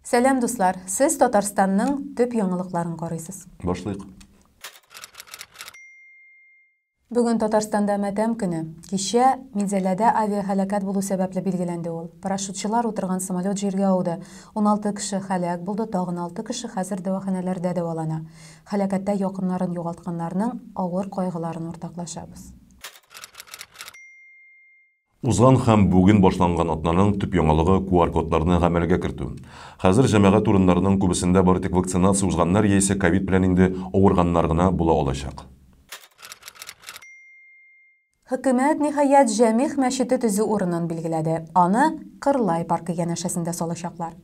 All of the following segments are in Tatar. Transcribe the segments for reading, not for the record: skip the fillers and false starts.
Сәлем дуслар, сіз Татарстанның төп яңалыкларын карыйсыз. Башлыйк. Бүген Татарстанда матәм көне. Кичә Минзәләдә авиаһәлакәт булу сәбәпле билгеләнде ул. Парашютчылар утырган самолет җиргә ауды. 16 кеше һәлак булды, тагын 6 кеше хәзер дәваханәләрдә дәвалана. Һәлакәттә якыннарын югалтканнарның авыр кайгыларын уртаклашабыз. Узган һәм бүген башланган атнаның төп яңалыгы QR-кодларны гамәлгә кертү. Хәзер җәмәгать урыннарының күбесендә бары тик вакцинация узганнар яисә ковид белән инде авырганнар гына була алачак. Хөкүмәт ниһаять Җәмигъ мәчете төзү урынын билгеләде. Аны Кырлай паркы янәшәсендә салачаклар.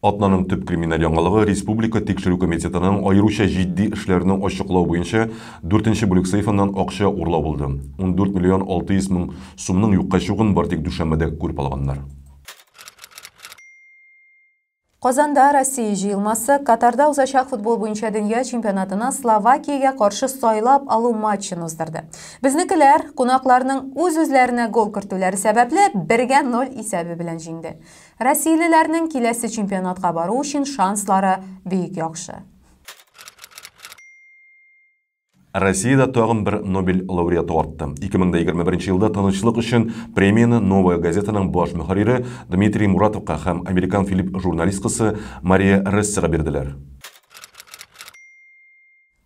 Атнаның төп криминаль яңалыгы Республика тикшерү комитетының аеруча җитди эшләрне ачыклау буенча 4нче бүлек сейфыннан акча урлау булды. 14 миллион 600 мең сумның юкка чыгуын бары тик дүшәмбедә күреп алганнар. Казанда Россия җыелмасы Катарда узачак футбол буенча дөнья чемпионатына Словакиягә каршы сайлап алу матчын уздырды. Безнекеләр кунакларның үз-үзләренә гол кертүләре сәбәпле 1-0 исәбе белән җиңде. Россиялеләрнең киләсе чемпионатка бару өчен шанслары бик яхшы. Россиядә тагын бер Нобель лауреаты артты. 2021 елда тынычлык өчен премияны Новая газетаның баш мөхәррире Дмитрий Муратовка һәм американ Филипп журналисткасы Мария Рессера бирделәр.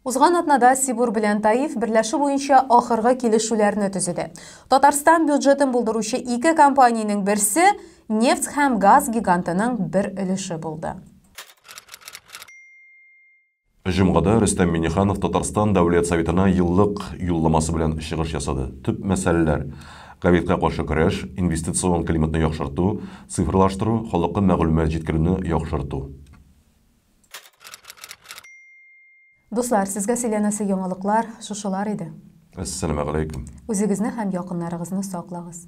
Узган атнада Сибур белән Таиф берләшү буенча ахыргы килешүләрне төзеде. Татарстан бюджетын булдыручы ике компаниянең берсе нефть һәм газ гигантының бер өлеше булды. Җомгада Рөстәм Миңнеханов Татарстан Дәүләт Советына еллык юлламасы белән чыгыш ясады. Төп мәсьәләләр: ковидка каршы көрәш, инвестицион климатны яхшырту, цифрлаштыру, халыкка мәгълүмат җиткерүне яхшырту. Дуслар, сезгә сөйләнәсе яңалыклар шушылар иде. Ассаламу алейкум. Үзегезне һәм якыннарыгызны саклагыз.